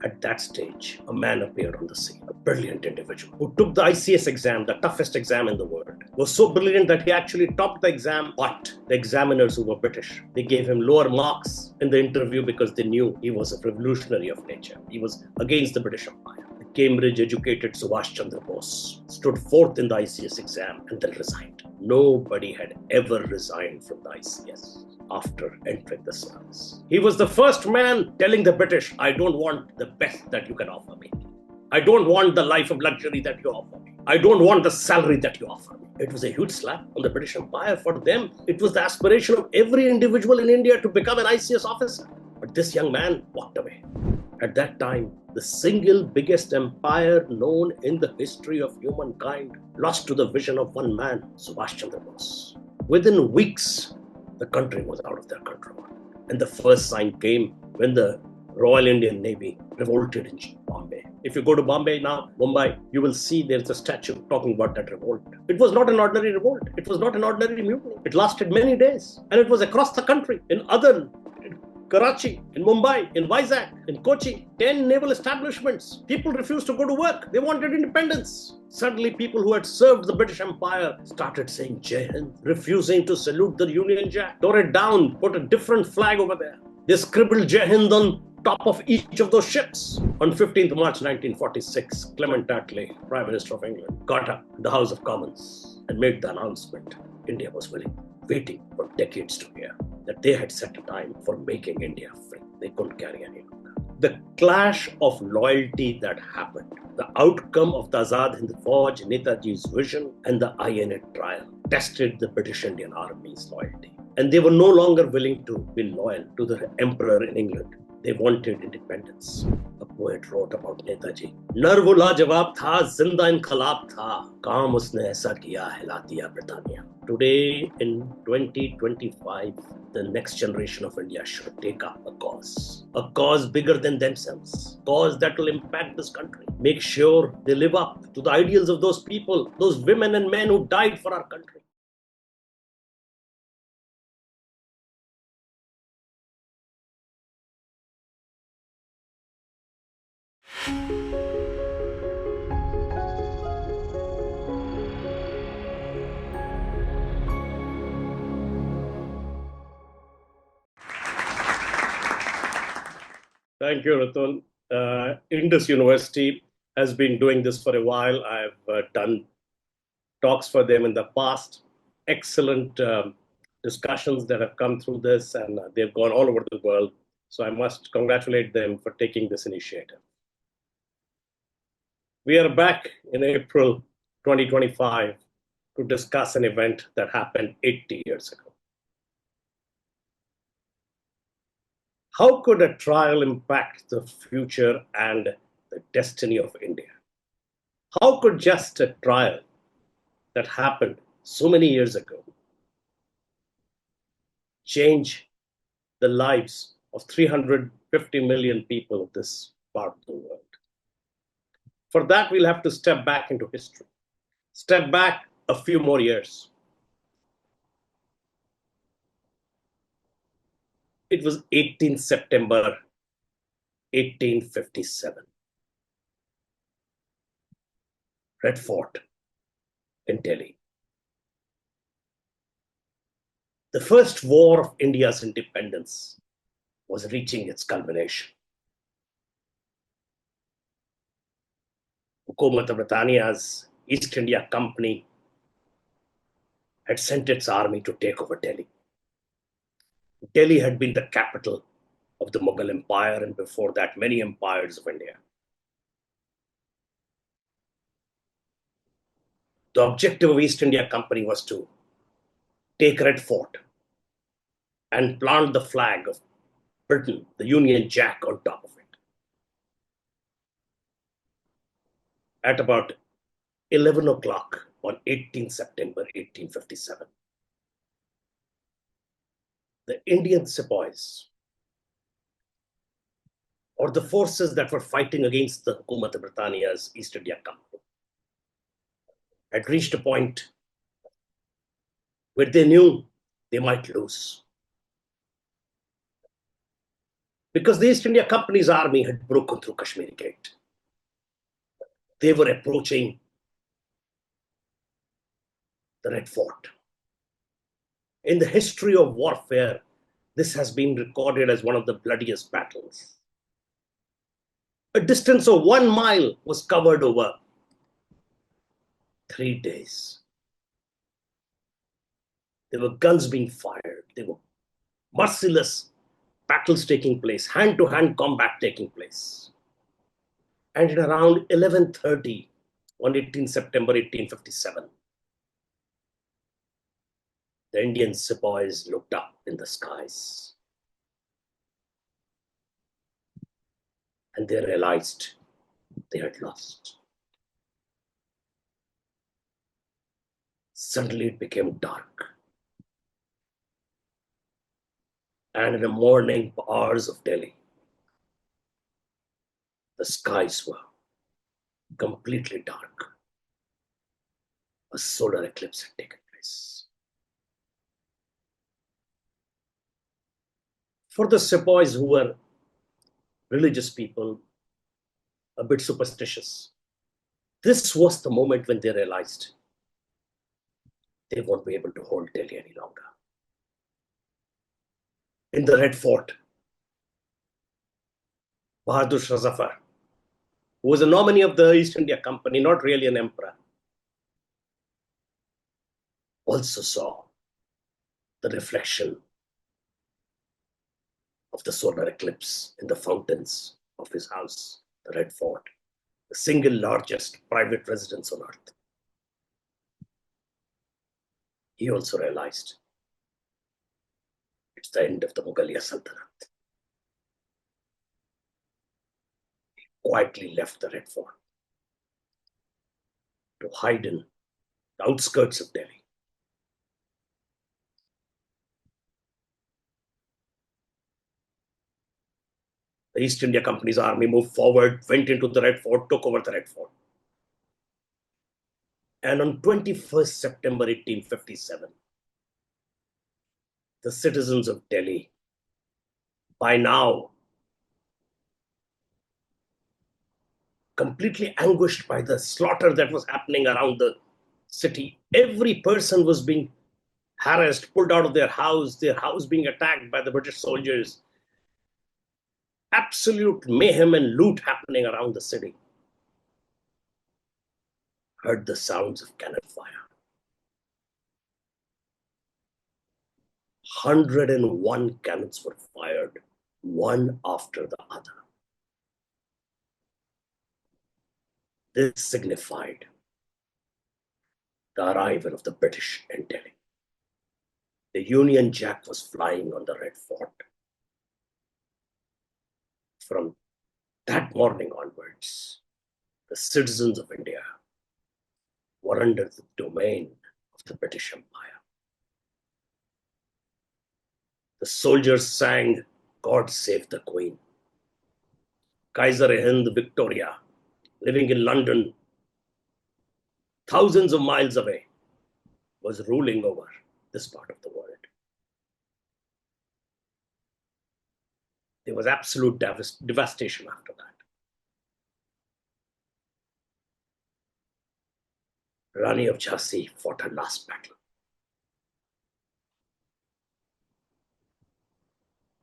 At that stage, a man appeared on the scene, a brilliant individual who took the ICS exam, the toughest exam in the world. Was so brilliant that he actually topped the exam, but the examiners who were British, they gave him lower marks in the interview because they knew he was a revolutionary of nature. He was against the British Empire. The Cambridge-educated Subhas Chandra Bose stood fourth in the ICS exam and then resigned. Nobody had ever resigned from the ICS after entering the service. He was the first man telling the British, I don't want the best that you can offer me. I don't want the life of luxury that you offer me. I don't want the salary that you offer me. It was a huge slap on the British Empire. For them, it was the aspiration of every individual in India to become an ICS officer. But this young man walked away. At that time, the single biggest empire known in the history of humankind lost to the vision of one man, Subhash Chandra Bose. Within weeks, the country was out of their control. And the first sign came when the Royal Indian Navy revolted in Bombay. If you go to Bombay now, Mumbai, you will see there's a statue talking about that revolt. It was not an ordinary revolt. It was not an ordinary mutiny. It lasted many days. And it was across the country, in Karachi, in Mumbai, in Vizag, in Kochi, 10 naval establishments. People refused to go to work. They wanted independence. Suddenly, people who had served the British Empire started saying Jai Hind, refusing to salute the Union Jack, tore it down, put a different flag over there. They scribbled Jai Hind on top of each of those ships. On 15th March 1946, Clement Attlee, Prime Minister of England, got up in the House of Commons and made the announcement India was waiting for decades to hear that they had set a time for making India free. They couldn't carry any longer. The clash of loyalty that happened, the outcome of the Azad Hind Fauj, Netaji's vision, and the INA trial tested the British Indian Army's loyalty. And they were no longer willing to be loyal to the emperor in England. They wanted independence. A poet wrote about Netaji. Nar wo lajawab tha, zinda inqilab tha, kaam usne aisa kiya hila diya Britannia. Today, in 2025, the next generation of India should take up a cause bigger than themselves, a cause that will impact this country. Make sure they live up to the ideals of those people, those women and men who died for our country. Thank you, Ratun. Indus University has been doing this for a while. I've done talks for them in the past. Excellent discussions that have come through this, and they've gone all over the world. So I must congratulate them for taking this initiative. We are back in April 2025 to discuss an event that happened 80 years ago. How could a trial impact the future and the destiny of India? How could just a trial that happened so many years ago change the lives of 350 million people of this part of the world? For that, we'll have to step back into history, step back a few more years. It was 18th September 1857. Red Fort in Delhi. The first war of India's independence was reaching its culmination. Hukumat of Britannia's East India Company had sent its army to take over Delhi. Delhi had been the capital of the Mughal Empire, and before that, many empires of India. The objective of East India Company was to take Red Fort and plant the flag of Britain, the Union Jack, on top of it. At about 11 o'clock on 18 September 1857, the Indian sepoys, or the forces that were fighting against the Hukumat of Britannia's East India Company, had reached a point where they knew they might lose. because the East India Company's army had broken through Kashmiri Gate. They were approaching the Red Fort. In the history of warfare, this has been recorded as one of the bloodiest battles. A distance of 1 mile was covered over 3 days. There were guns being fired. There were merciless battles taking place, hand-to-hand combat taking place. And at around 11:30 on 18 September 1857, the Indian sepoys looked up in the skies and they realized they had lost. Suddenly it became dark. And in the morning hours of Delhi, the skies were completely dark. A solar eclipse had taken place. For the sepoys, who were religious people, a bit superstitious, this was the moment when they realized they won't be able to hold Delhi any longer. In the Red Fort, Bahadur Shah Zafar, who was a nominee of the East India Company, not really an emperor, also saw the reflection of the solar eclipse in the fountains of his house, the Red Fort, the single largest private residence on earth. He also realized it's the end of the Mughal Sultanate. He quietly left the Red Fort to hide in the outskirts of Delhi. The East India Company's army moved forward, went into the Red Fort, took over the Red Fort. And on 21st September 1857, the citizens of Delhi, by now completely anguished by the slaughter that was happening around the city, every person was being harassed, pulled out of their house being attacked by the British soldiers. Absolute mayhem and loot happening around the city. Heard the sounds of cannon fire. 101 cannons were fired, one after the other. This signified the arrival of the British in Delhi. The Union Jack was flying on the Red Fort. From that morning onwards, the citizens of India were under the domain of the British Empire. The soldiers sang, "God Save the Queen." Kaiser-e-Hind Victoria, living in London, thousands of miles away, was ruling over this part of the world. There was absolute devastation after that. Rani of Jhansi fought her last battle.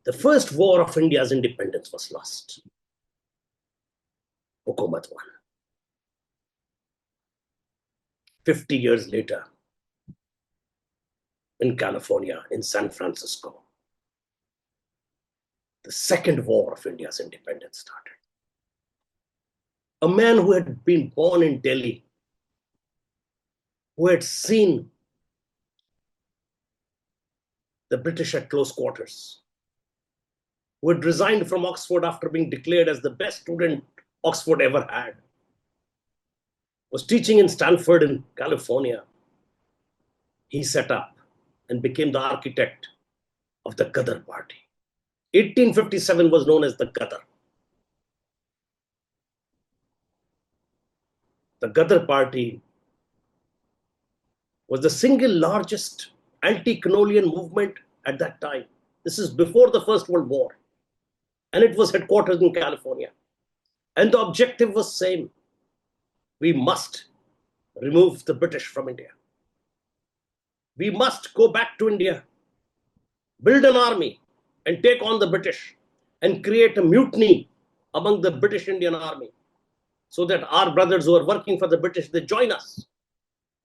The first war of India's independence was lost. Hukumat won. 50 years later, in California, in San Francisco, the second war of India's independence started. A man who had been born in Delhi, who had seen the British at close quarters, who had resigned from Oxford after being declared as the best student Oxford ever had, was teaching in Stanford in California. He set up and became the architect of the Ghadar Party. 1857 was known as the Ghadar. The Ghadar Party was the single largest anti-colonial movement at that time. This is before the First World War. and it was headquartered in California. And the objective was same. We must remove the British from India. We must go back to India, build an army, and take on the British, and create a mutiny among the British Indian army, so that our brothers who are working for the British, they join us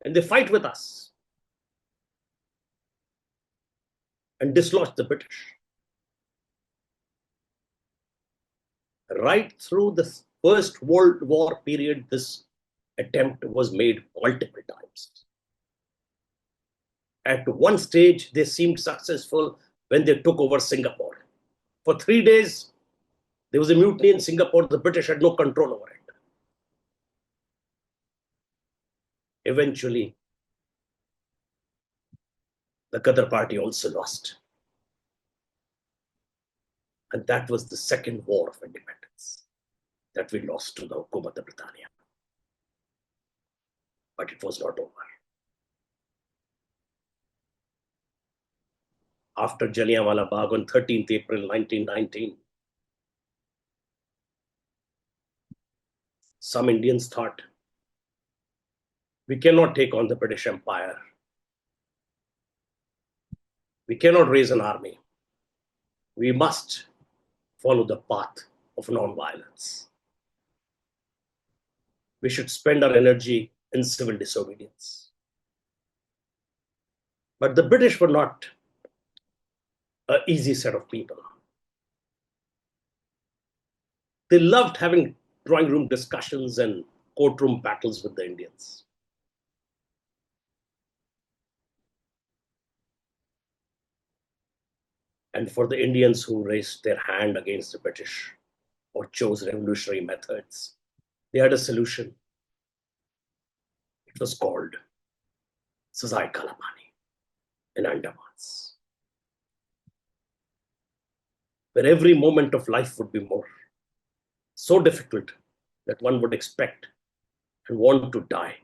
and they fight with us and dislodge the British. Right through the First World War period, this attempt was made multiple times. At one stage, they seemed successful when they took over Singapore. For 3 days, there was a mutiny in Singapore. The British had no control over it. Eventually, the Ghadar party also lost. And that was the Second War of Independence that we lost to the Hukumat of Britannia. But it was not over. After Jallianwala Bagh on 13th April 1919, some Indians thought, we cannot take on the British Empire. We cannot raise an army. We must follow the path of non-violence. We should spend our energy in civil disobedience. But the British were not an easy set of people. They loved having drawing room discussions and courtroom battles with the Indians. And for the Indians who raised their hand against the British or chose revolutionary methods, they had a solution. It was called Sazai Kalapani in Andamans, where every moment of life would be more so difficult that one would expect and want to die.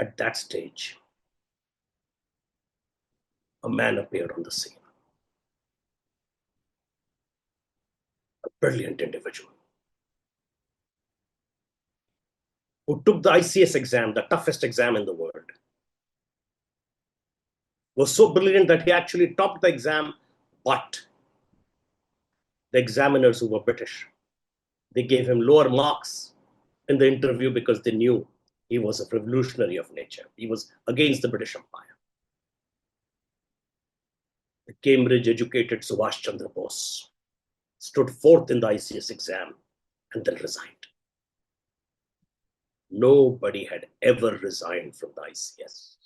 At that stage, a man appeared on the scene. A brilliant individual who took the ICS exam, the toughest exam in the world. Was so brilliant that he actually topped the exam, but the examiners who were British, they gave him lower marks in the interview because they knew he was a revolutionary of nature. He was against the British Empire. The Cambridge-educated Subhas Chandra Bose stood fourth in the ICS exam and then resigned. Nobody had ever resigned from the ICS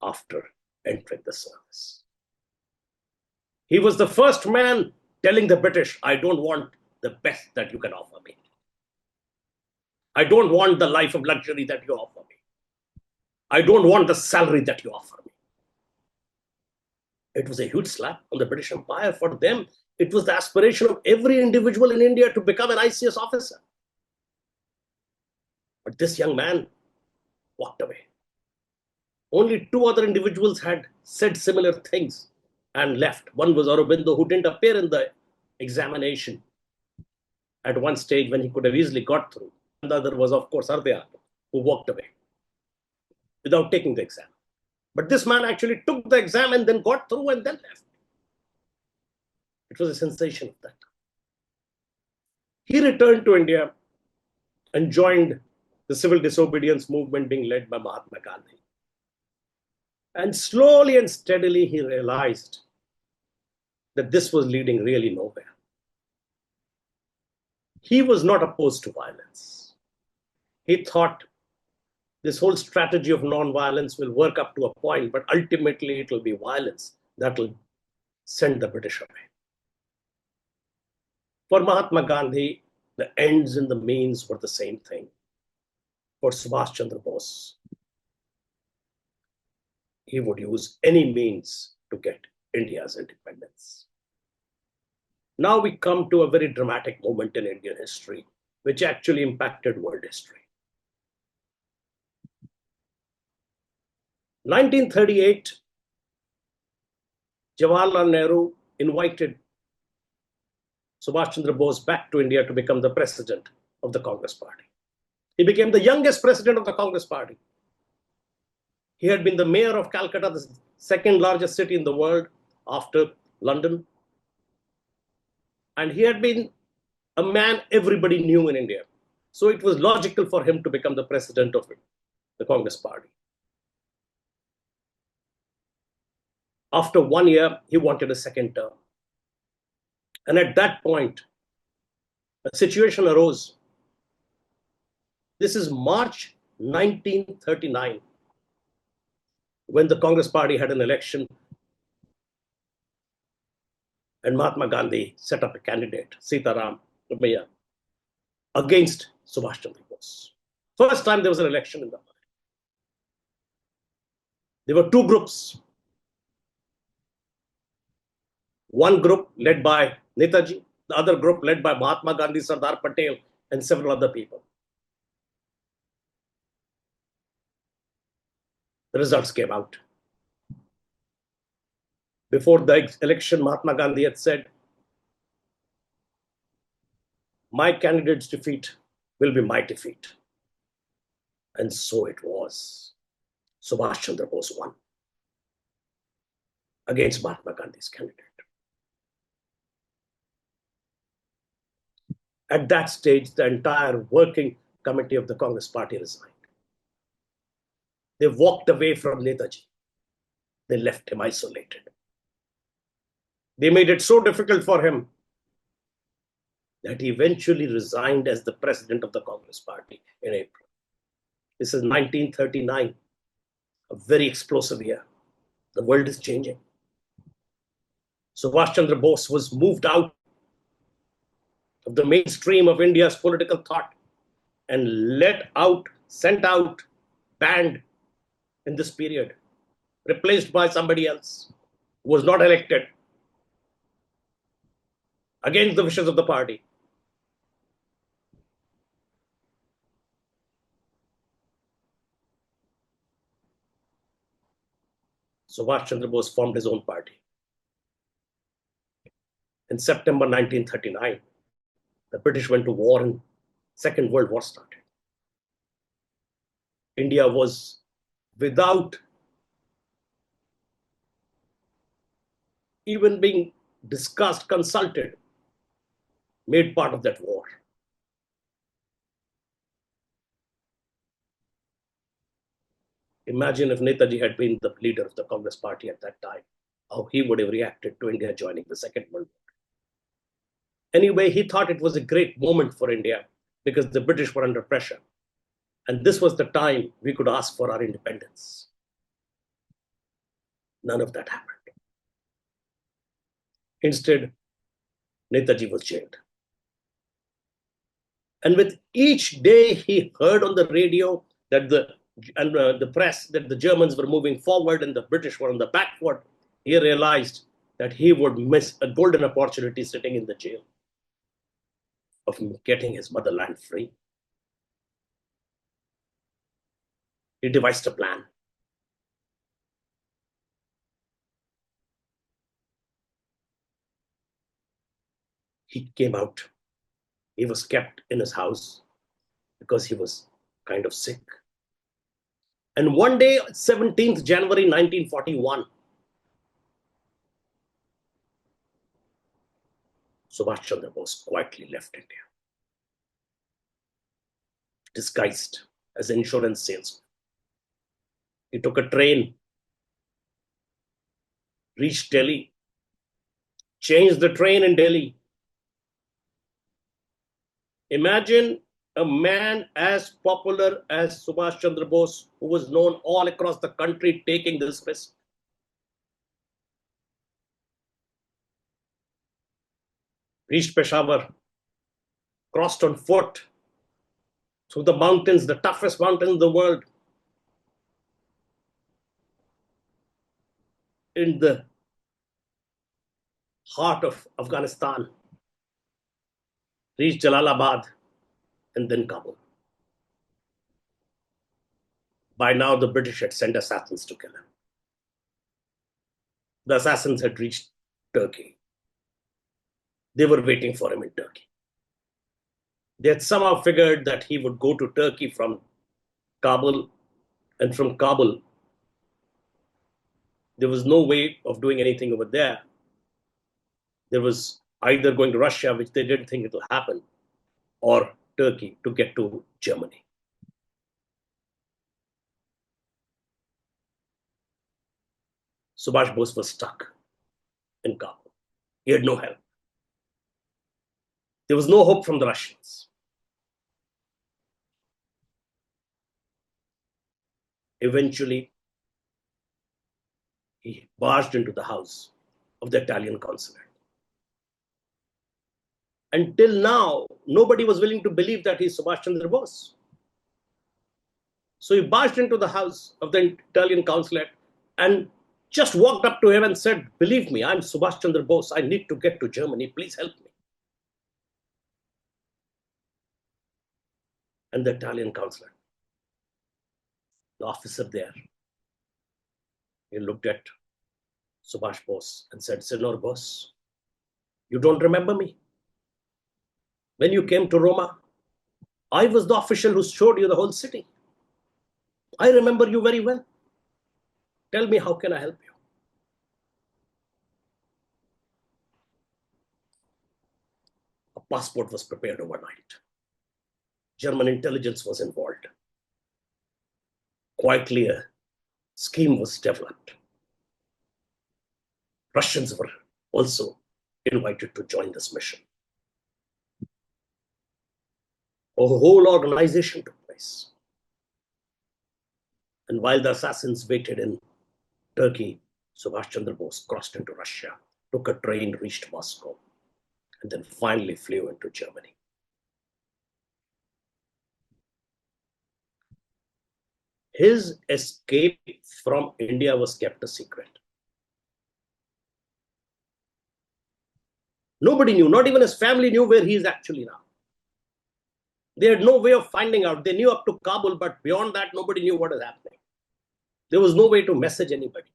after entering the service. He was the first man telling the British, I don't want the best that you can offer me. I don't want the life of luxury that you offer me. I don't want the salary that you offer me. It was a huge slap on the British Empire. For them, it was the aspiration of every individual in India to become an ICS officer. But this young man walked away. Only two other individuals had said similar things and left. One was Aurobindo, who didn't appear in the examination at one stage when he could have easily got through. And the other was, of course, Ardea, who walked away without taking the exam. But this man actually took the exam and then got through and then left. It was a sensation of that. He returned to India and joined the civil disobedience movement being led by Mahatma Gandhi. And slowly and steadily, he realized that this was leading really nowhere. He was not opposed to violence. He thought this whole strategy of non-violence will work up to a point, but ultimately it will be violence that will send the British away. For Mahatma Gandhi, the ends and the means were the same thing. For Subhas Chandra Bose, he would use any means to get India's independence. Now we come to a very dramatic moment in Indian history, which actually impacted world history. 1938, Jawaharlal Nehru invited Subhash Chandra Bose back to India to become the president of the Congress Party. He became the youngest president of the Congress Party. He had been the mayor of Calcutta, the second largest city in the world after London. And he had been a man everybody knew in India. So it was logical for him to become the president of the Congress Party. After 1 year, he wanted a second term. And at that point, a situation arose. This is March 1939, when the Congress Party had an election and Mahatma Gandhi set up a candidate, Sitaram Ramaiah, against Subhash Chandra Bose. First time there was an election in the party. There were two groups. One group led by Netaji, the other group led by Mahatma Gandhi, Sardar Patel, and several other people. The results came out. Before the election, Mahatma Gandhi had said, my candidate's defeat will be my defeat. And so it was. Subhash Chandra Bose won against Mahatma Gandhi's candidate. At that stage, the entire working committee of the Congress Party resigned. They walked away from Netaji. They left him isolated. They made it so difficult for him that he eventually resigned as the president of the Congress Party in April. This is 1939, a very explosive year. The world is changing. Subhash Chandra Bose was moved out of the mainstream of India's political thought and sent out, banned in this period, replaced by somebody else who was not elected, against the wishes of the party. Subhash Chandra Bose formed his own party. In September 1939, the British went to war and Second World War started. India was, without even being discussed, consulted, made part of that war. Imagine if Netaji had been the leader of the Congress Party at that time, how he would have reacted to India joining the Second World War. Anyway, he thought it was a great moment for India because the British were under pressure. And this was the time we could ask for our independence. None of that happened. Instead, Netaji was jailed. And with each day he heard on the radio that the press that the Germans were moving forward and the British were on the back foot, he realized that he would miss a golden opportunity sitting in the jail of getting his motherland free. He devised a plan. He came out. He was kept in his house because he was kind of sick. And one day, 17th January 1941, Subhash Chandra Bose quietly left India, disguised as an insurance salesman. He took a train, reached Delhi, changed the train in Delhi. Imagine a man as popular as Subhash Chandra Bose, who was known all across the country, taking this risk. Reached Peshawar, crossed on foot through the mountains, the toughest mountain in the world, in the heart of Afghanistan, reached Jalalabad, and then Kabul. By now, the British had sent assassins to kill him. The assassins had reached Turkey. They were waiting for him in Turkey. They had somehow figured that he would go to Turkey from Kabul, and from Kabul, there was no way of doing anything over there. There was either going to Russia, which they didn't think it will happen, or Turkey to get to Germany. Subhash Bose was stuck in Kabul. He had no help. There was no hope from the Russians. Eventually, he barged into the house of the Italian consulate. Until now, nobody was willing to believe that he's Subhash Chandra Bose. So he barged into the house of the Italian consulate and just walked up to him and said, "Believe me, I'm Subhash Chandra Bose. I need to get to Germany. Please help me." And the Italian consulate, the officer there, he looked at Subhash Bose and said, "Senor Bose, you don't remember me? When you came to Roma, I was the official who showed you the whole city. I remember you very well. Tell me, how can I help you?" A passport was prepared overnight. German intelligence was involved. Quietly, a scheme was developed. Russians were also invited to join this mission. A whole organization took place. And while the assassins waited in Turkey, Subhash Chandra Bose crossed into Russia, took a train, reached Moscow, and then finally flew into Germany. His escape from India was kept a secret. Nobody knew, not even his family knew where he is actually now. They had no way of finding out. They knew up to Kabul, but beyond that, nobody knew what is happening. There was no way to message anybody.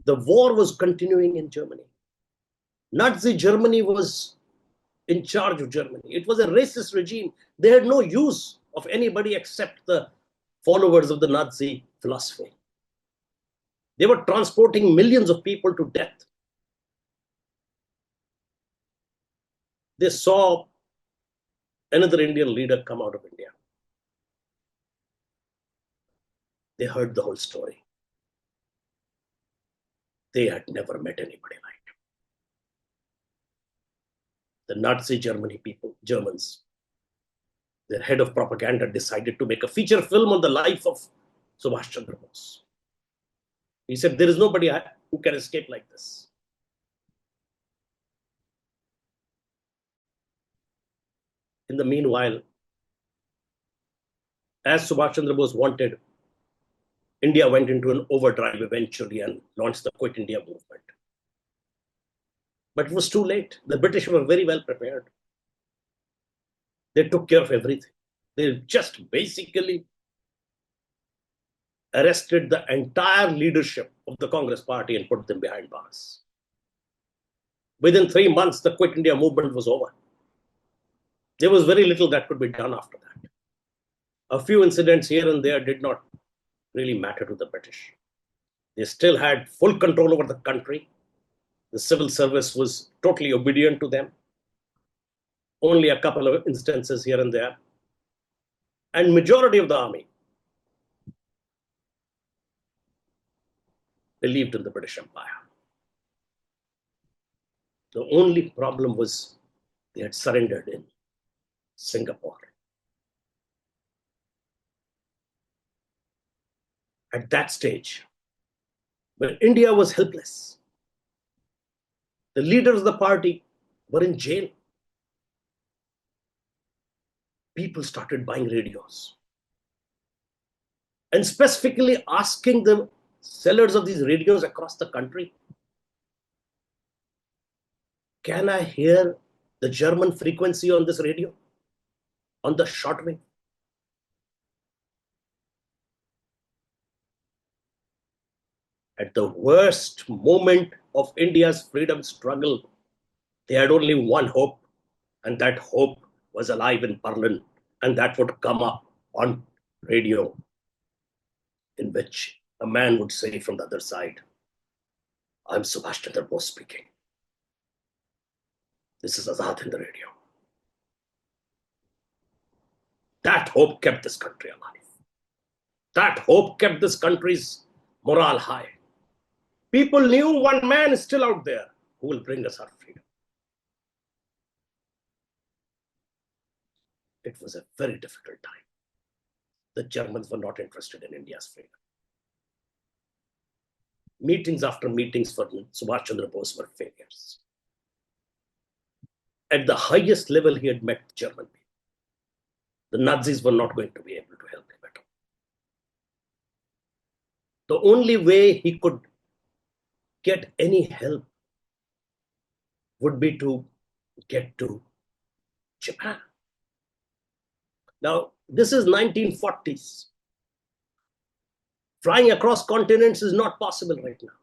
The war was continuing in Germany. Nazi Germany was in charge of Germany. It was a racist regime. They had no use of anybody except the followers of the Nazi philosophy. They were transporting millions of people to death. They saw another Indian leader come out of India. They heard the whole story. They had never met anybody like him. The Nazi Germany people, Germans, their head of propaganda decided to make a feature film on the life of Subhash Chandra Bose. He said, "There is nobody who can escape like this." In the meanwhile, as Subhash Chandra Bose wanted, India went into an overdrive eventually and launched the Quit India movement. But it was too late. The British were very well prepared. They took care of everything. They just basically arrested the entire leadership of the Congress party and put them behind bars. Within 3 months, the Quit India movement was over. There was very little that could be done after that. A few incidents here and there did not really matter to the British. They still had full control over the country. The civil service was totally obedient to them. Only a couple of instances here and there. And majority of the army believed in the British Empire. The only problem was they had surrendered in Singapore. At that stage, when India was helpless, the leaders of the party were in jail. People started buying radios and specifically asking the sellers of these radios across the country, "Can I hear the German frequency on this radio, on the shortwave?" At the worst moment of India's freedom struggle, they had only one hope, and that hope was alive in Berlin, and that would come up on radio, in which a man would say from the other side, "I'm Subhash Chandra Bose speaking. This is Azad in the radio." That hope kept this country alive. That hope kept this country's morale high. People knew one man is still out there who will bring us our freedom. It was a very difficult time. The Germans were not interested in India's freedom. Meetings after meetings for Subhash Chandra Bose were failures. At the highest level, he had met German people. The Nazis were not going to be able to help him at all. The only way he could get any help would be to get to Japan. Now, this is 1940s. Flying across continents is not possible right now.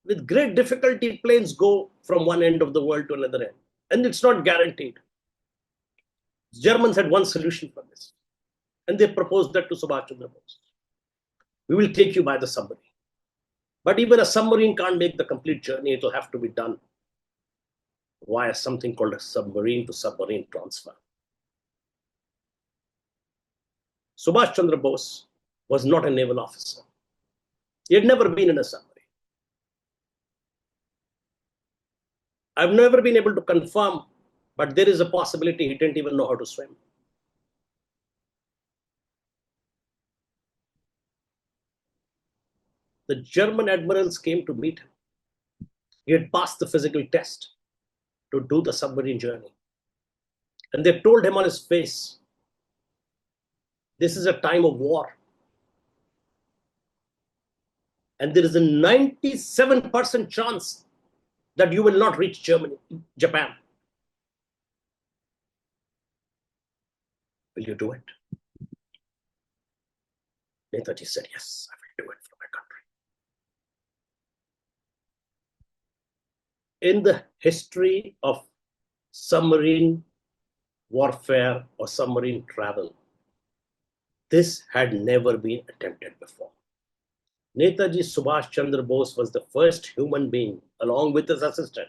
With great difficulty, planes go from one end of the world to another end, and it's not guaranteed. The Germans had one solution for this, and they proposed that to Subhash Chandra Bose. We will take you by the submarine. But even a submarine can't make the complete journey. It will have to be done via something called a submarine to submarine transfer. Subhash Chandra Bose was not a naval officer. He had never been in a submarine. I've never been able to confirm, but there is a possibility he didn't even know how to swim. The German admirals came to meet him. He had passed the physical test to do the submarine journey. And they told him on his face, this is a time of war. And there is a 97% chance that you will not reach Japan. Will you do it? Netaji said, yes, I will do it for my country. In the history of submarine warfare or submarine travel, this had never been attempted before. Netaji Subhas Chandra Bose was the first human being, along with his assistant,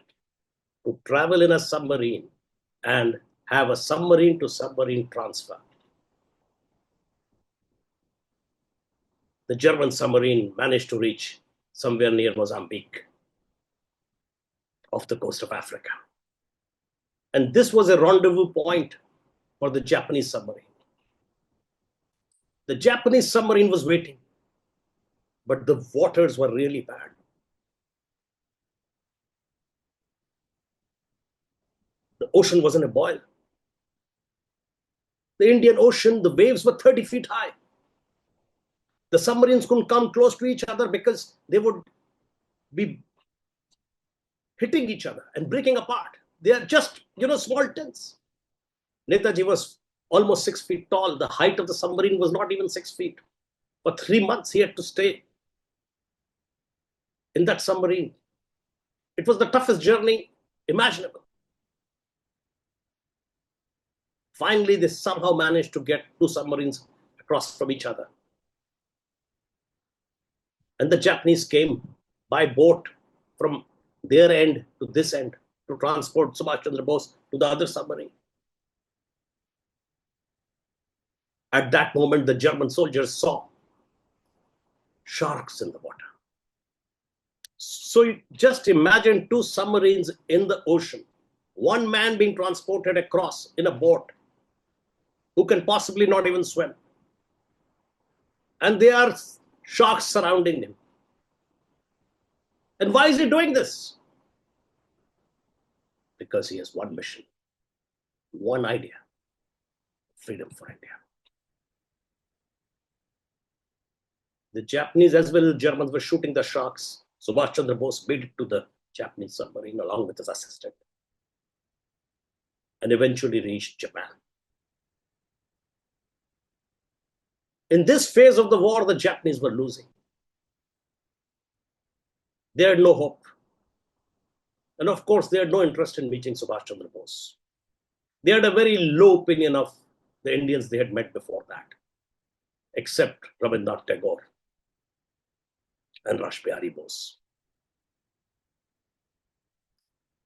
to travel in a submarine and have a submarine to submarine transfer. The German submarine managed to reach somewhere near Mozambique, off the coast of Africa. And this was a rendezvous point for the Japanese submarine. The Japanese submarine was waiting, but the waters were really bad. The ocean was in a boil. The Indian Ocean, the waves were 30 feet high. The submarines couldn't come close to each other because they would be hitting each other and breaking apart. They are just, small tents. Netaji was almost 6 feet tall. The height of the submarine was not even 6 feet. For 3 months, he had to stay in that submarine. It was the toughest journey imaginable. Finally, they somehow managed to get 2 submarines across from each other. And the Japanese came by boat from their end to this end to transport Subhash Chandra Bose to the other submarine. At that moment, the German soldiers saw sharks in the water. So just imagine 2 submarines in the ocean, one man being transported across in a boat who can possibly not even swim. And there are sharks surrounding him. And why is he doing this? Because he has one mission, one idea: freedom for India. The Japanese as well as the Germans were shooting the sharks. Subhash Chandra Bose made it to the Japanese submarine along with his assistant and eventually reached Japan. In this phase of the war, the Japanese were losing. They had no hope. And of course, they had no interest in meeting Subhash Chandra Bose. They had a very low opinion of the Indians they had met before that, except Rabindranath Tagore and Rash Bihari Bose.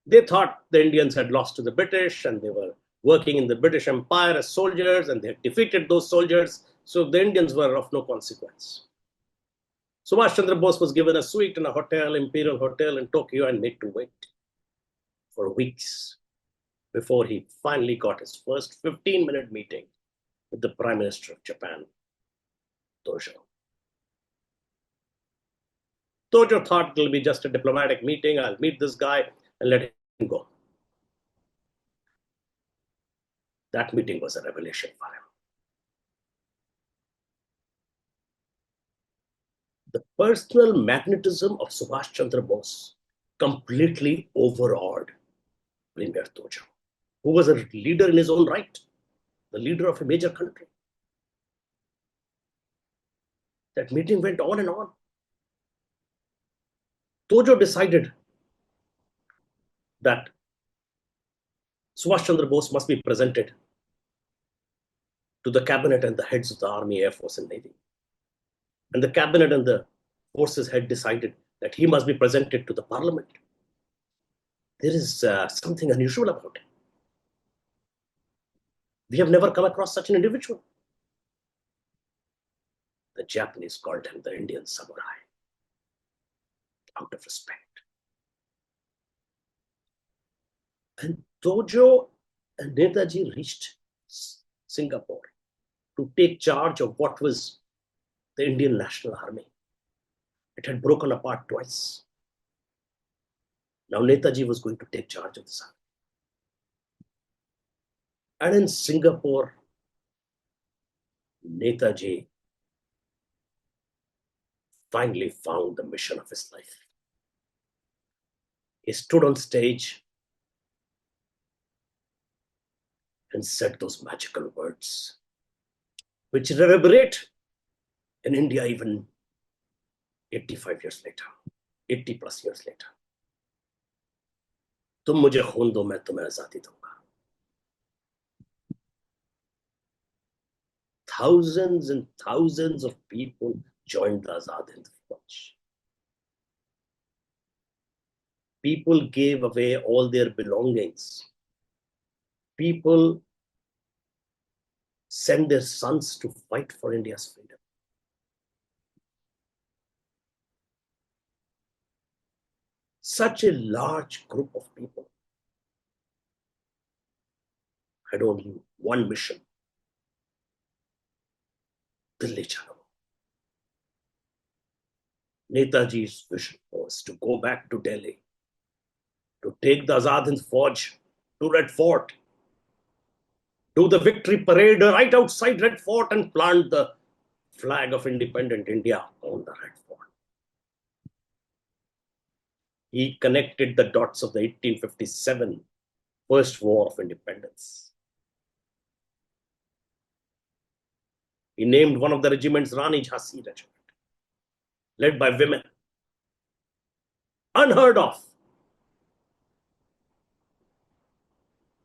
They thought the Indians had lost to the British and they were working in the British Empire as soldiers and they had defeated those soldiers. So the Indians were of no consequence. Subhash Chandra Bose was given a suite in a hotel, Imperial Hotel in Tokyo, and made to wait for weeks before he finally got his first 15-minute meeting with the Prime Minister of Japan, Tojo. Tojo thought it'll be just a diplomatic meeting. I'll meet this guy and let him go. That meeting was a revelation for him. The personal magnetism of Subhash Chandra Bose completely overawed Premier Tojo, who was a leader in his own right, the leader of a major country. That meeting went on and on. Tojo decided that Subhash Chandra Bose must be presented to the cabinet and the heads of the Army, Air Force, and Navy. And the cabinet and the forces had decided that he must be presented to the parliament. There is something unusual about him. We have never come across such an individual. The Japanese called him the Indian samurai, out of respect. And Tojo and Netaji reached Singapore to take charge of what was the Indian National Army. It had broken apart twice. Now Netaji was going to take charge of this army. And in Singapore, Netaji finally found the mission of his life. He stood on stage and said those magical words, which reverberate in India even 85 years later, 80 plus years later. तुम मुझे खून दो, मैं तुम्हें आजादी दूंगा. Thousands and thousands of people joined the Azad Hind Fauj. People gave away all their belongings. People sent their sons to fight for India's freedom. Such a large group of people had only one mission: Delhi Chalo. Netaji's vision was to go back to Delhi, to take the Azad Hind Fauj to Red Fort, do the victory parade right outside Red Fort and plant the flag of independent India on the Red Fort. He connected the dots of the 1857 First War of Independence. He named one of the regiments Rani Jhansi Regiment, led by women. Unheard of.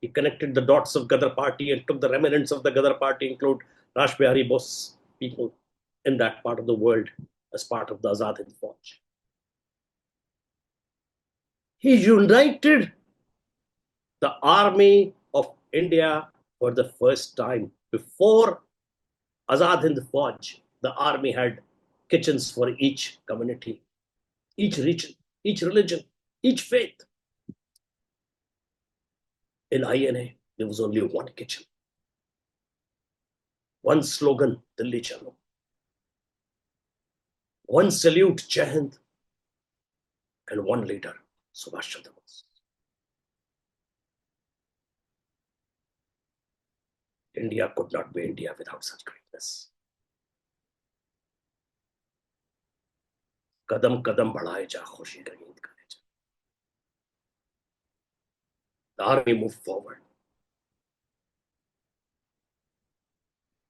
He connected the dots of Gadar Party and took the remnants of the Gadar Party, include Rash Bihari Bose people in that part of the world, as part of the Azad Hind Fauj. He united the army of India for the first time. Before Azad Hind Fauj, the army had kitchens for each community, each region, each religion, each faith. In INA, there was only one kitchen, one slogan, Delhi Chalo, one salute, Jai Hind, and one leader, Subhash Chandra Bose. India could not be India without such greatness. Kadam kadam badhaye ja, khushi ka neend kare ja. The army moved forward.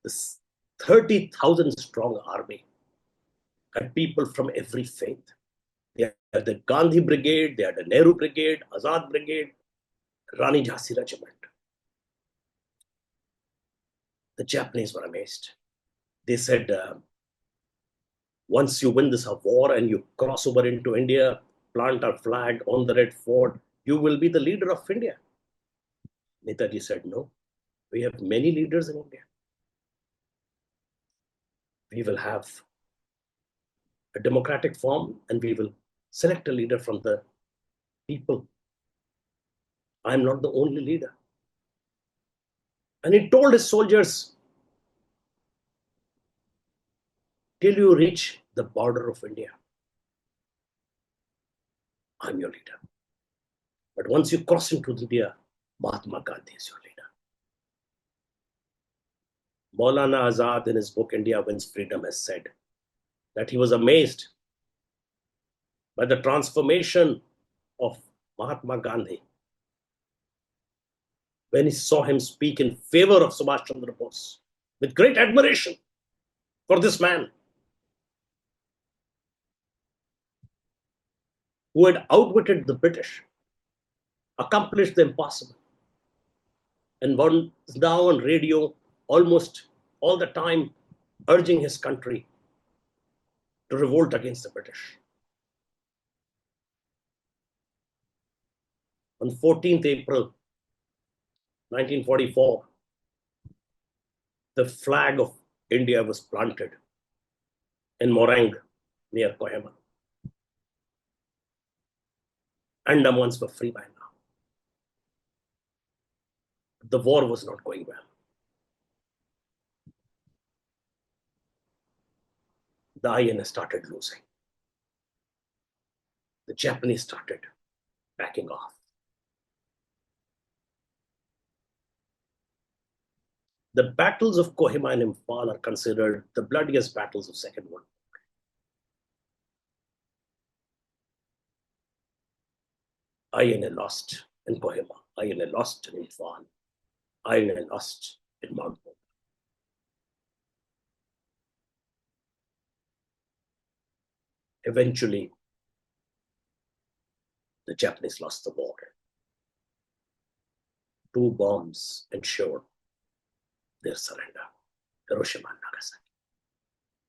This 30,000 strong army had people from every faith. They had the Gandhi Brigade, they had the Nehru Brigade, Azad Brigade, Rani Jhansi Regiment. The Japanese were amazed. They said, once you win this war and you cross over into India, plant our flag on the Red Fort, you will be the leader of India. Netaji said, no, we have many leaders in India. We will have a democratic form and we will select a leader from the people. I'm not the only leader. And he told his soldiers, till you reach the border of India, I'm your leader. But once you cross into India, Mahatma Gandhi is your leader. Maulana Azad, in his book India Wins Freedom, has said that he was amazed by the transformation of Mahatma Gandhi when he saw him speak in favor of Subhas Chandra Bose with great admiration for this man who had outwitted the British, accomplished the impossible, and was now on radio almost all the time urging his country to revolt against the British. On 14th April 1944, the flag of India was planted in Morang near Kohima. Andamans were free by now. The war was not going well. The INA started losing. The Japanese started backing off. The battles of Kohima and Imphal are considered the bloodiest battles of Second World War. INA lost in Kohima. INA lost in Imphal. INA lost in Mount Hope. Eventually, the Japanese lost the war. 2 bombs ensured their surrender. Hiroshima and Nagasaki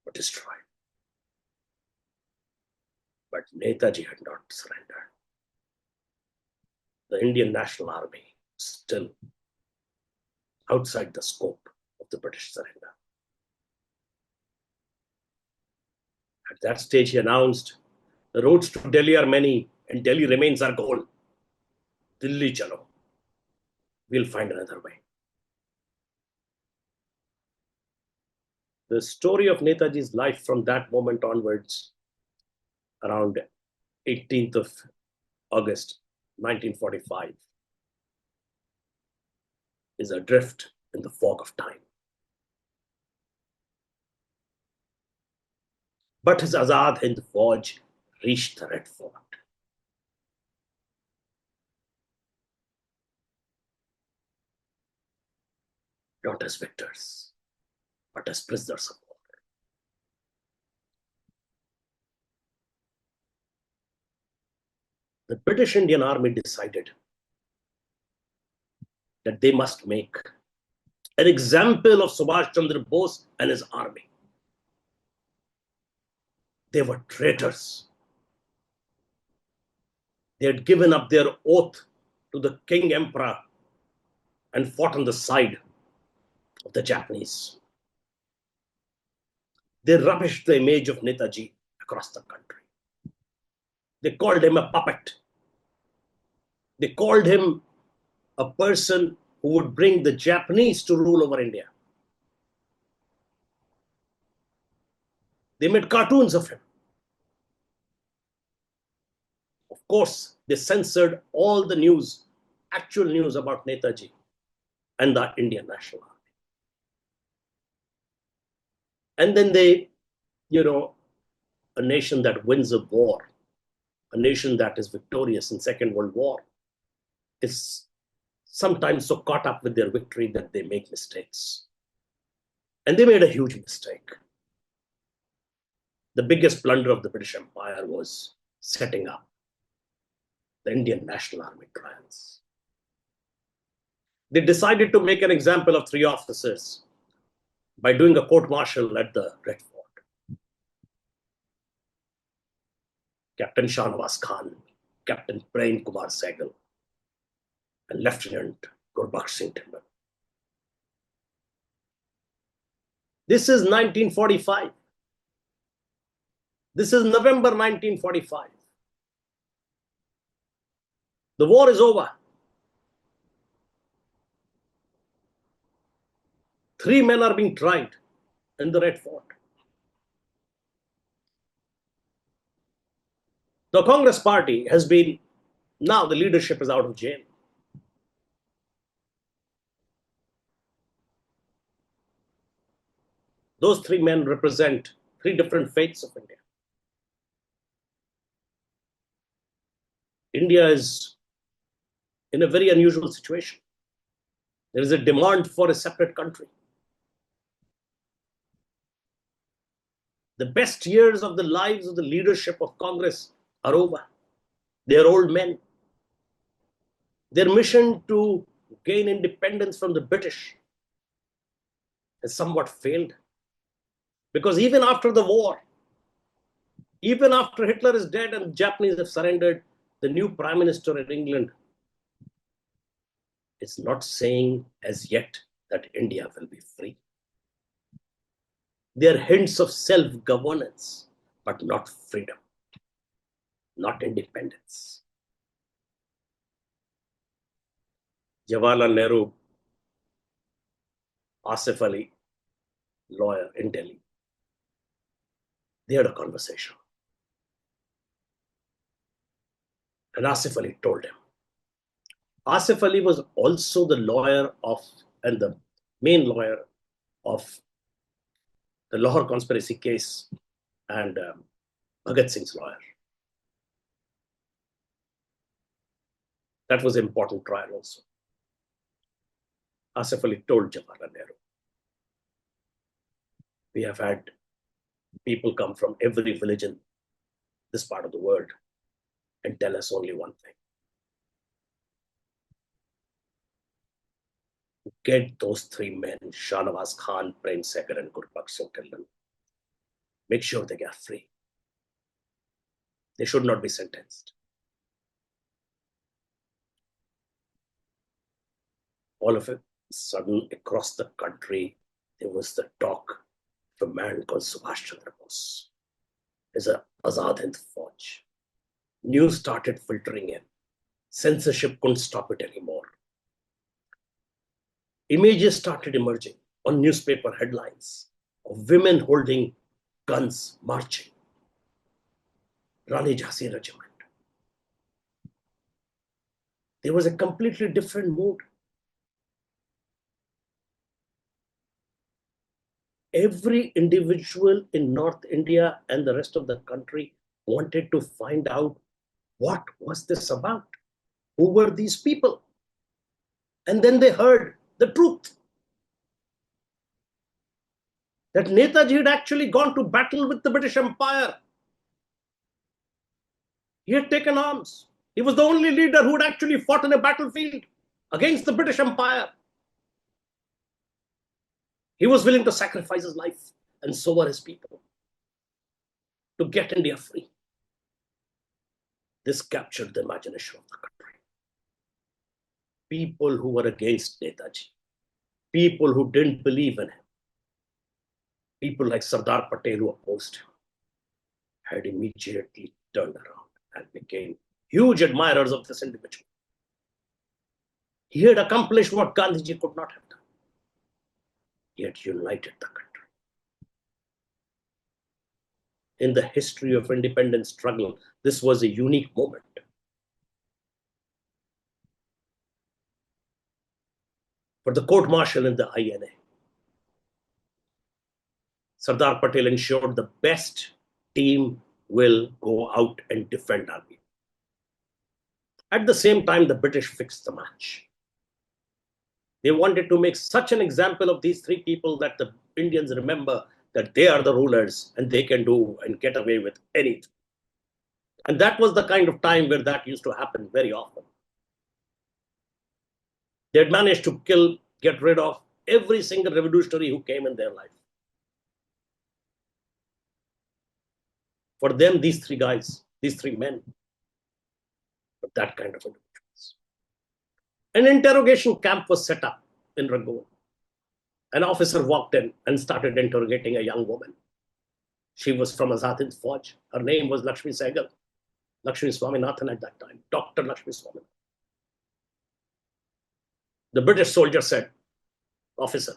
were destroyed. But Netaji had not surrendered. The Indian National Army still outside the scope of the British surrender. At that stage, he announced, the roads to Delhi are many and Delhi remains our goal. Delhi chalo. We'll find another way. The story of Netaji's life from that moment onwards, around 18th of August 1945, is adrift in the fog of time. But his Azad Hind Fauj reached the Red Fort. Not as victors, but as prisoners of war. The British Indian Army decided that they must make an example of Subhash Chandra Bose and his army. They were traitors. They had given up their oath to the King Emperor and fought on the side of the Japanese. They rubbished the image of Netaji across the country. They called him a puppet. They called him a person who would bring the Japanese to rule over India. They made cartoons of him. Of course, they censored all the news, actual news about Netaji and the Indian National Army. And then they, a nation that wins a war, a nation that is victorious in Second World War, is sometimes so caught up with their victory that they make mistakes. And they made a huge mistake. The biggest blunder of the British Empire was setting up the Indian National Army trials. They decided to make an example of 3 officers by doing a court-martial at the Red Fort. Captain Shah Nawaz Khan, Captain Prem Kumar Sehgal, and Lieutenant Gurbaksh Singh Dhillon. This is 1945. This is November 1945. The war is over. 3 men are being tried in the Red Fort. The Congress party has been, now the leadership is out of jail. Those 3 men represent 3 different faiths of India. India is in a very unusual situation. There is a demand for a separate country. The best years of the lives of the leadership of Congress are over. They are old men. Their mission to gain independence from the British has somewhat failed. Because even after the war, even after Hitler is dead and the Japanese have surrendered, the new Prime Minister in England is not saying as yet that India will be free. There are hints of self-governance, but not freedom, not independence. Jawaharlal Nehru, Asif Ali, lawyer in Delhi, they had a conversation. And Asif Ali told him. Asif Ali was also the lawyer of, and the main lawyer of the Lahore conspiracy case and Bhagat Singh's lawyer. That was an important trial also. Asif Ali told Jawaharlal Nehru, we have had people come from every village in this part of the world and tell us only one thing. Get those 3 men, Shah Nawaz Khan, Prem Sehgal, and Gurbaksh Singh Dhillon. Make sure they get free. They should not be sentenced. All of a sudden, across the country, there was the talk of a man called Subhas Chandra Bose. There's a Azad Hind Fauj. News started filtering in. Censorship couldn't stop it anymore. Images started emerging on newspaper headlines of women holding guns, marching. Rani Jhansi Regiment. There was a completely different mood. Every individual in North India and the rest of the country wanted to find out what was this about? Who were these people? And then they heard the truth. That Netaji had actually gone to battle with the British Empire. He had taken arms. He was the only leader who had actually fought in a battlefield against the British Empire. He was willing to sacrifice his life, and so were his people, to get India free. This captured the imagination of the country. People who were against Netaji, people who didn't believe in him, people like Sardar Patel who opposed him, had immediately turned around and became huge admirers of this individual. He had accomplished what Gandhiji could not have done. He had united the country. In the history of independence struggle, this was a unique moment. For the court-martial in the INA, Sardar Patel ensured the best team will go out and defend our people. At the same time, the British fixed the match. They wanted to make such an example of these 3 people that the Indians remember that they are the rulers and they can do and get away with anything. And that was the kind of time where that used to happen very often. They had managed to get rid of every single revolutionary who came in their life. For them, these three guys, these three men, were that kind of individuals. An interrogation camp was set up in Rangoon. An officer walked in and started interrogating a young woman. She was from Azad Hind Fauj. Her name was Lakshmi Sehgal. Lakshmi Swaminathan at that time, Dr. Lakshmi Swaminathan. The British soldier said, "Officer,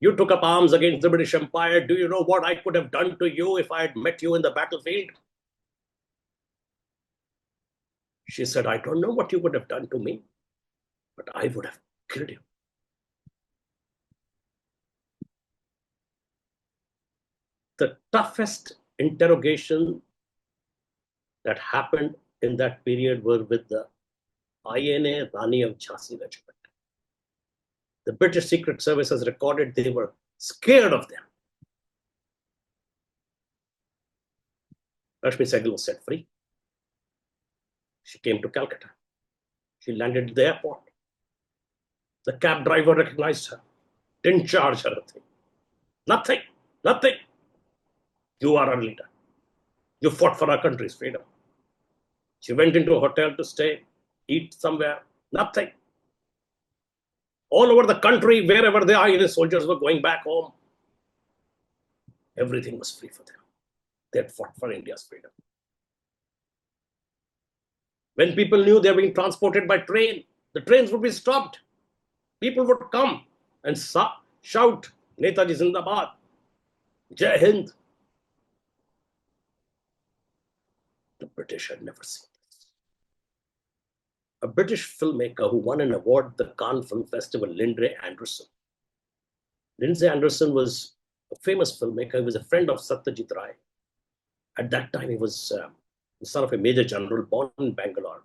you took up arms against the British Empire. Do you know what I could have done to you if I had met you in the battlefield?" She said, "I don't know what you would have done to me, but I would have killed you." The toughest interrogation that happened in that period were with the INA Rani of Jhansi regiment. The British Secret Service has recorded they were scared of them. Lakshmi Sehgal was set free. She came to Calcutta. She landed at the airport. The cab driver recognized her, didn't charge her a thing. Nothing, nothing. You are our leader. You fought for our country's freedom. She went into a hotel to stay, eat somewhere, nothing. All over the country, wherever they are, the soldiers were going back home. Everything was free for them. They had fought for India's freedom. When people knew they were being transported by train, the trains would be stopped. People would come and shout, "Netaji Zindabad, Jai Hind." The British had never seen this. A British filmmaker who won an award at the Cannes Film Festival, Lindsay Anderson. Lindsay Anderson was a famous filmmaker. He was a friend of Satyajit Ray. At that time, he was the son of a major general born in Bangalore.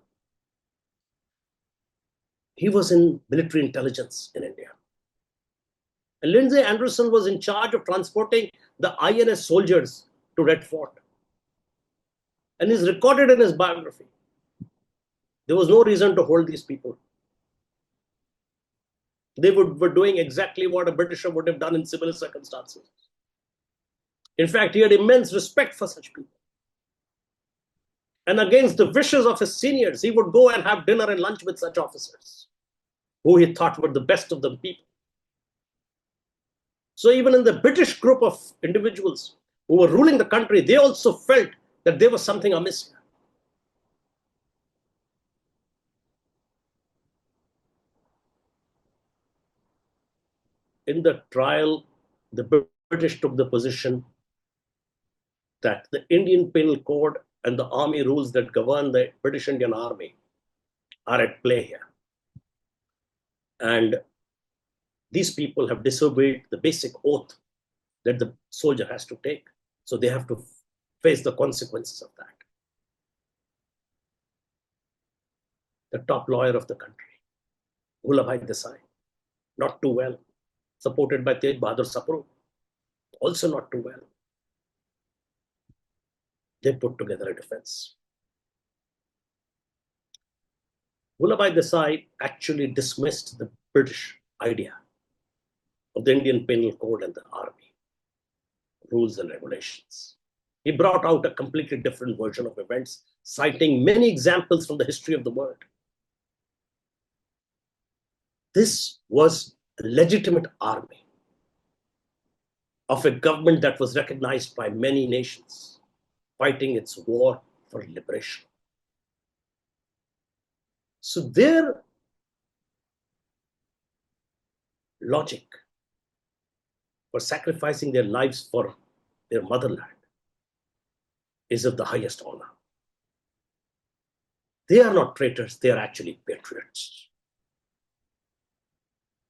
He was in military intelligence in India. And Lindsay Anderson was in charge of transporting the INS soldiers to Red Fort. And he's recorded in his biography. There was no reason to hold these people. They were doing exactly what a Britisher would have done in similar circumstances. In fact, he had immense respect for such people. And against the wishes of his seniors, he would go and have dinner and lunch with such officers who he thought were the best of the people. So even in the British group of individuals who were ruling the country, they also felt that there was something amiss here. In the trial, the British took the position that the Indian Penal Code and the army rules that govern the British Indian Army are at play here. And these people have disobeyed the basic oath that the soldier has to take. So they have to face the consequences of that. The top lawyer of the country, Gurbaksh Desai, not too well, supported by Tej Bahadur Sapru, also not too well. They put together a defense. Gurbaksh Desai actually dismissed the British idea of the Indian Penal Code and the army, rules and regulations. He brought out a completely different version of events, citing many examples from the history of the world. This was a legitimate army of a government that was recognized by many nations, fighting its war for liberation. So their logic for sacrificing their lives for their motherland is of the highest honor. They are not traitors, they are actually patriots.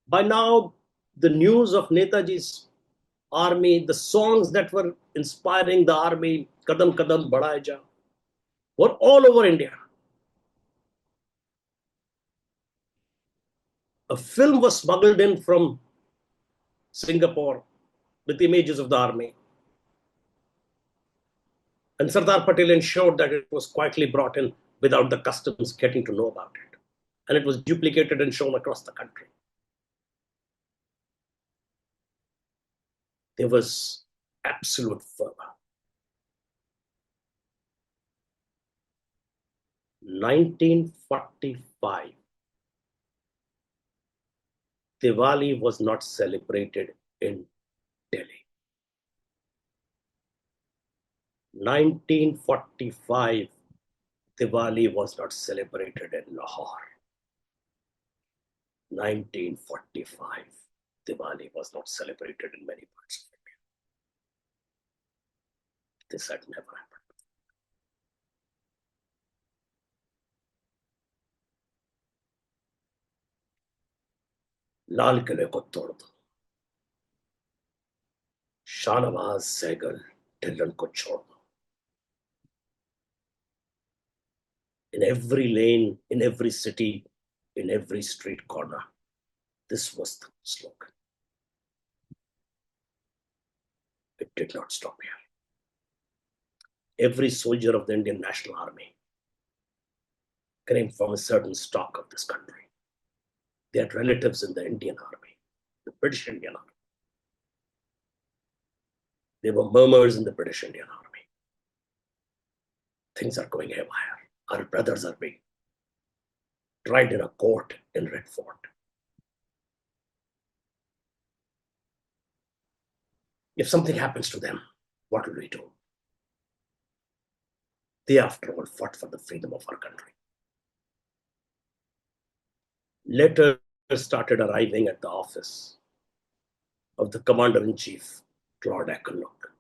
By now, the news of Netaji's army, the songs that were inspiring the army, Kadam Kadam Badhaye Ja, were all over India. A film was smuggled in from Singapore with images of the army. And Sardar Patel ensured that it was quietly brought in without the customs getting to know about it. And it was duplicated and shown across the country. There was absolute fervor. 1945, Diwali was not celebrated in Delhi. 1945, Diwali was not celebrated in Lahore. 1945, Diwali was not celebrated in many parts of India. This had never happened. लाल किले को तोड़ दो, शाहनवाज सहगल ढिल्लन को छोड़ दो. In every lane, in every city, in every street corner, this was the slogan. It did not stop here. Every soldier of the Indian National Army came from a certain stock of this country. They had relatives in the Indian Army, the British Indian Army. They were murmurs in the British Indian Army. Things are going haywire. Our brothers are being tried in a court in Red Fort. If something happens to them, what will we do? They, after all, fought for the freedom of our country. Letters started arriving at the office of the Commander-in-Chief, Claude Akenlock.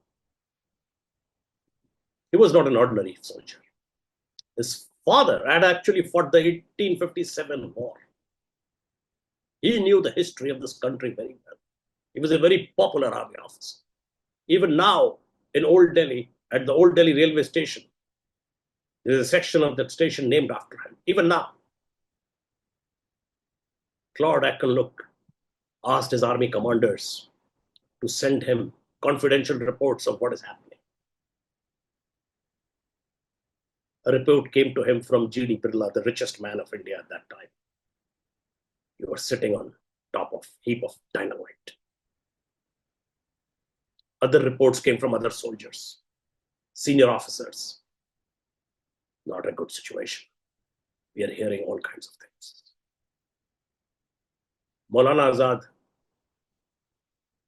He was not an ordinary soldier. His father had actually fought the 1857 war. He knew the history of this country very well. He was a very popular army officer. Even now, in Old Delhi, at the Old Delhi railway station, there is a section of that station named after him. Even now, Claude Akenlock asked his army commanders to send him confidential reports of what is happening. A report came to him from G.D. Birla, the richest man of India at that time. He was sitting on top of a heap of dynamite. Other reports came from other soldiers, senior officers. Not a good situation. We are hearing all kinds of things. Maulana Azad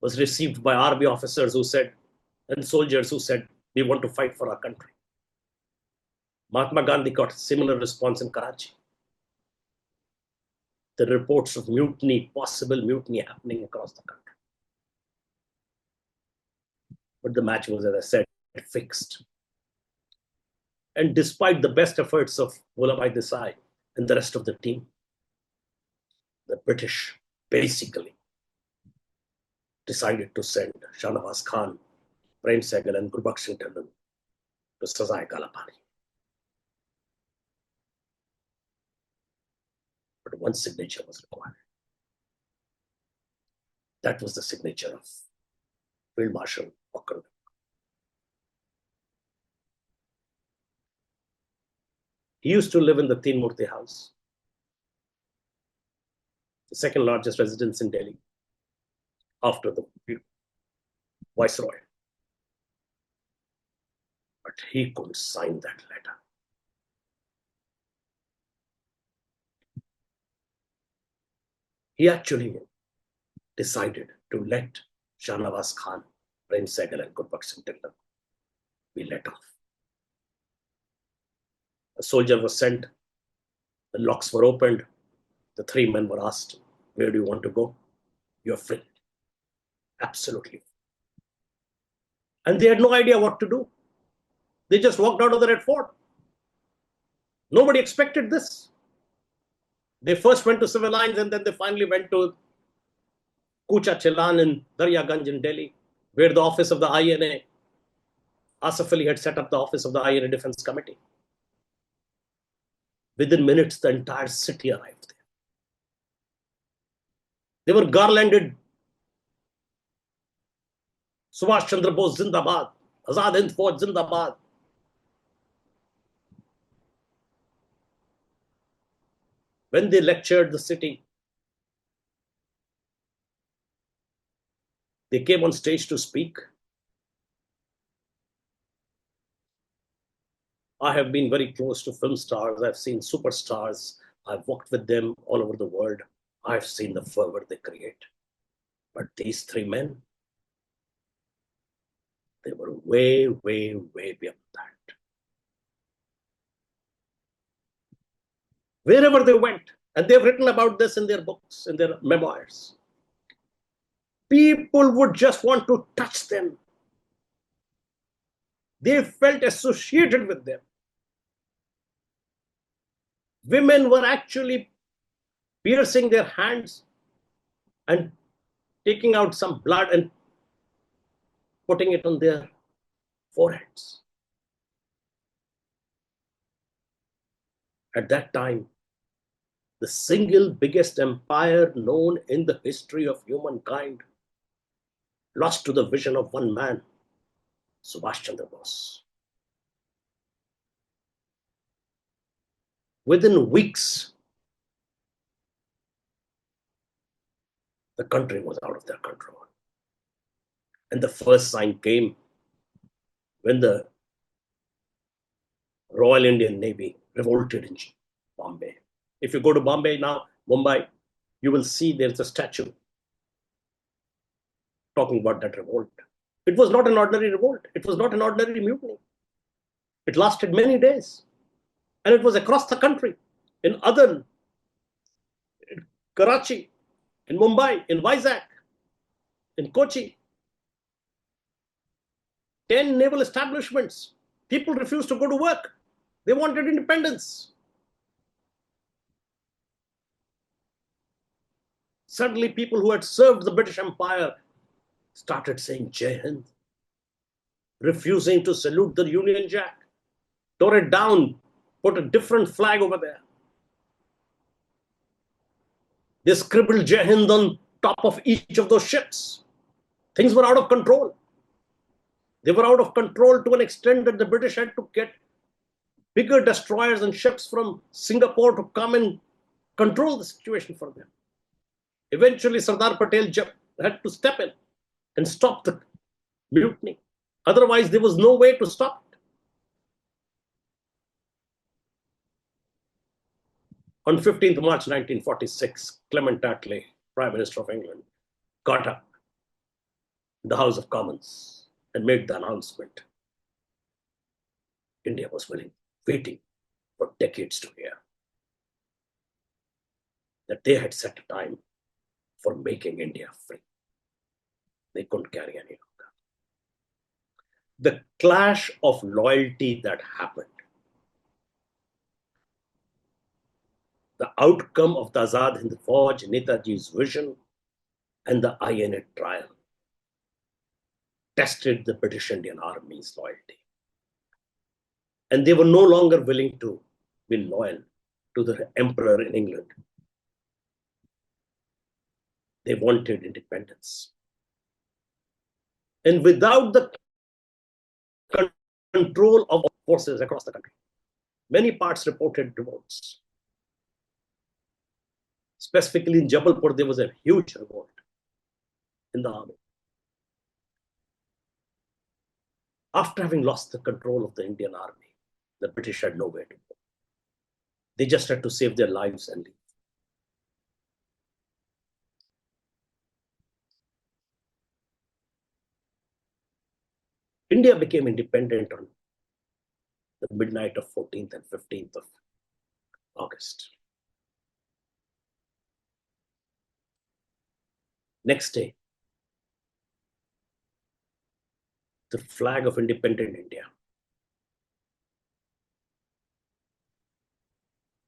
was received by army officers who said, and soldiers who said, we want to fight for our country. Mahatma Gandhi got a similar response in Karachi. The reports of mutiny, possible mutiny happening across the country. But the match was, as I said, fixed. And despite the best efforts of Vallabhbhai Desai and the rest of the team, the British basically decided to send Shah Nawaz Khan, Prem Sehgal, and Gurbaksh Singh Dhillon to Sazai-e-Kala-Pani. But one signature was required. That was the signature of Field Marshal Walker. He used to live in the Teen Murti house, the second largest residence in Delhi after the Viceroy. But he couldn't sign that letter. He actually decided to let Shah Nawaz Khan, Prem Sehgal, and Gurbaksh Singh Dhillon be let off. A soldier was sent, the locks were opened, the three men were asked, where do you want to go? You're free. Absolutely. And they had no idea what to do. They just walked out of the Red Fort. Nobody expected this. They first went to civil lines and then they finally went to Kucha Chelan in Daryaganj in Delhi, where the office of the INA, Asif Ali had set up the office of the INA Defense Committee. Within minutes, the entire city arrived there. They were garlanded. Subhas Chandra Bose Zindabad, Azad Hind Fauj Zindabad. when they lectured the city, they came on stage to speak. I have been very close to film stars. I've seen superstars. I've worked with them all over the world. I've seen the fervor they create. But these three men, they were way, way, way beyond that. Wherever they went, and they've written about this in their books, in their memoirs, people would just want to touch them. They felt associated with them. Women were actually piercing their hands and taking out some blood and putting it on their foreheads. At that time, the single biggest empire known in the history of humankind lost to the vision of one man, Subhas Chandra Bose. Within weeks, the country was out of their control. And the first sign came when the Royal Indian Navy revolted in Bombay. If you go to Bombay now, Mumbai, you will see there's a statue talking about that revolt. It was not an ordinary revolt. It was not an ordinary mutiny. It lasted many days. And it was across the country, in Adan, in Karachi, in Mumbai, in Vizag, in Kochi. 10 naval establishments. People refused to go to work. They wanted independence. Suddenly, people who had served the British Empire started saying Jai Hind, refusing to salute the Union Jack, tore it down, put a different flag over there. They scribbled Jai Hind on top of each of those ships. Things were out of control. They were out of control to an extent that the British had to get bigger destroyers and ships from Singapore to come and control the situation for them. Eventually, Sardar Patel had to step in and stop the mutiny. Otherwise, there was no way to stop it. On 15th March 1946, Clement Attlee, Prime Minister of England, got up in the House of Commons and made the announcement. India was waiting for decades to hear that they had set a time for making India free. They couldn't carry any longer. The clash of loyalty that happened, the outcome of the Azad Hind Fauj, Netaji's vision, and the INA trial tested the British Indian Army's loyalty. And they were no longer willing to be loyal to the emperor in England. They wanted independence. And without the control of forces across the country, many parts reported revolts. Specifically in Jabalpur, there was a huge revolt in the army. After having lost the control of the Indian army, the British had nowhere to go. They just had to save their lives and leave. India became independent on the midnight of 14th and 15th of August. Next day, the flag of independent India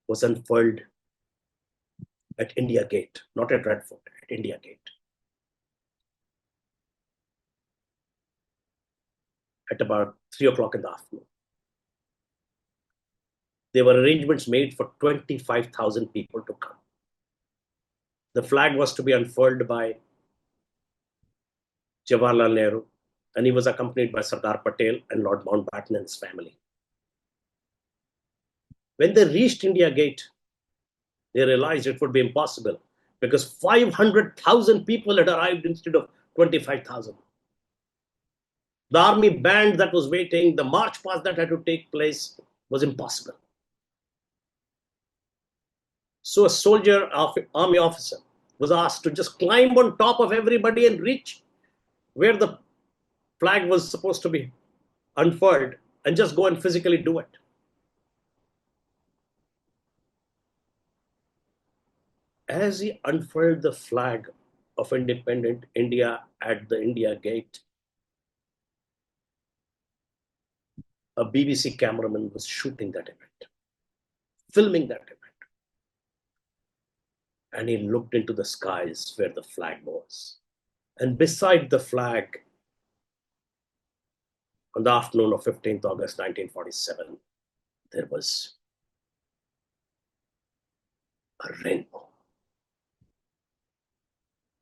was unfurled at India Gate, not at Red Fort, at India Gate. At about 3 o'clock in the afternoon. There were arrangements made for 25,000 people to come. The flag was to be unfurled by Jawaharlal Nehru, and he was accompanied by Sardar Patel and Lord Mountbatten and his family. When they reached India Gate, They realized it would be impossible because 500,000 people had arrived instead of 25,000. The army band that was waiting, the march past that had to take place was impossible. So a soldier, army officer, was asked to just climb on top of everybody and reach where the flag was supposed to be unfurled and just go and physically do it. As he unfurled the flag of independent India at the India Gate, a BBC cameraman was shooting that event, filming that event. And he looked into the skies where the flag was. And beside the flag, on the afternoon of 15th August 1947, there was a rainbow.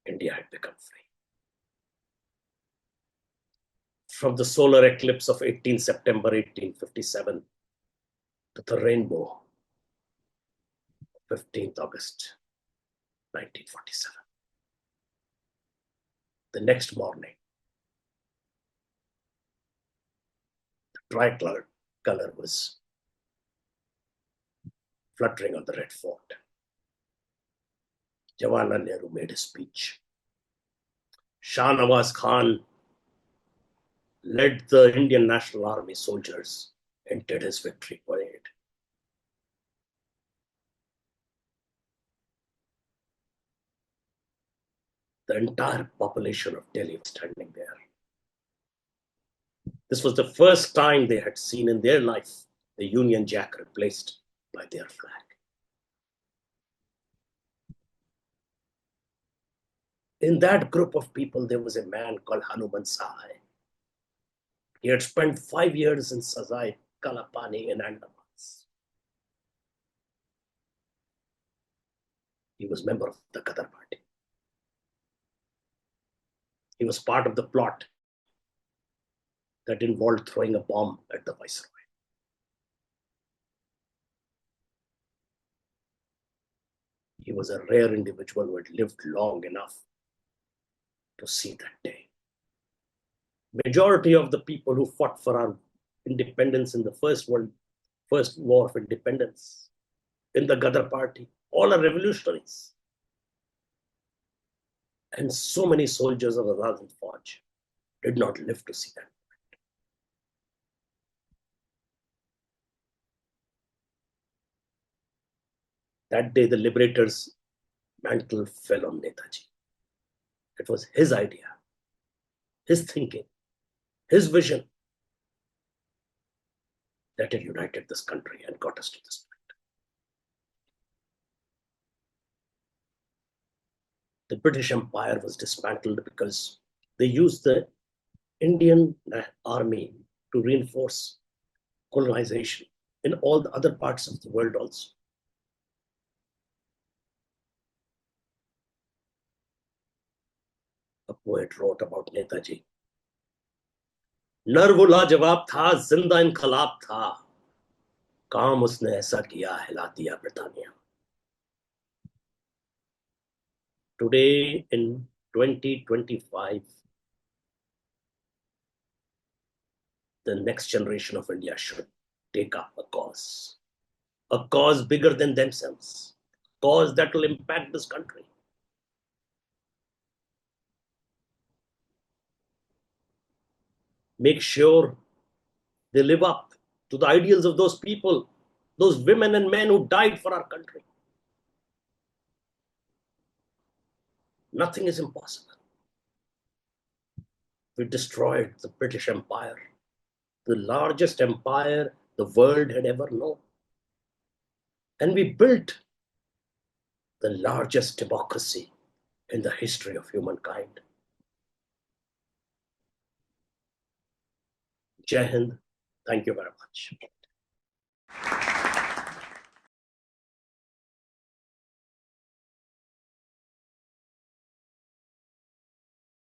India had become free. From the solar eclipse of 18 September 1857 to the rainbow, 15th August 1947. The next morning, the tricolor color was fluttering on the Red Fort. Jawaharlal Nehru made a speech. Shah Nawaz Khan led the Indian National Army soldiers and did his victory parade. The entire population of Delhi was standing there. This was the first time they had seen in their life the Union Jack replaced by their flag. In that group of people, there was a man called Hanuman Sahai. He had spent 5 years in Sazai Kalapani in Andamans. He was a member of the Qadar Party. He was part of the plot that involved throwing a bomb at the viceroy. He was a rare individual who had lived long enough to see that day. Majority of the people who fought for our independence in the first war of independence, in the Ghadar Party, all are revolutionaries. And so many soldiers of Azad Hind Fauj did not live to see that. That day, the liberator's mantle fell on Netaji. It was his idea, his thinking, his vision that had united this country and got us to this point. The British Empire was dismantled because they used the Indian army to reinforce colonization in all the other parts of the world also. A poet wrote about Netaji. नर वो लाजवाब था, जिंदा इनकलाब था, काम उसने ऐसा किया, हिला दिया Britannia. Today in 2025, the next generation of India should take up a cause bigger than themselves, a cause that will impact this country. Make sure they live up to the ideals of those people, those women and men who died for our country. Nothing is impossible. We destroyed the British Empire, the largest empire the world had ever known. And we built the largest democracy in the history of humankind. Jai Hind. Thank you very much.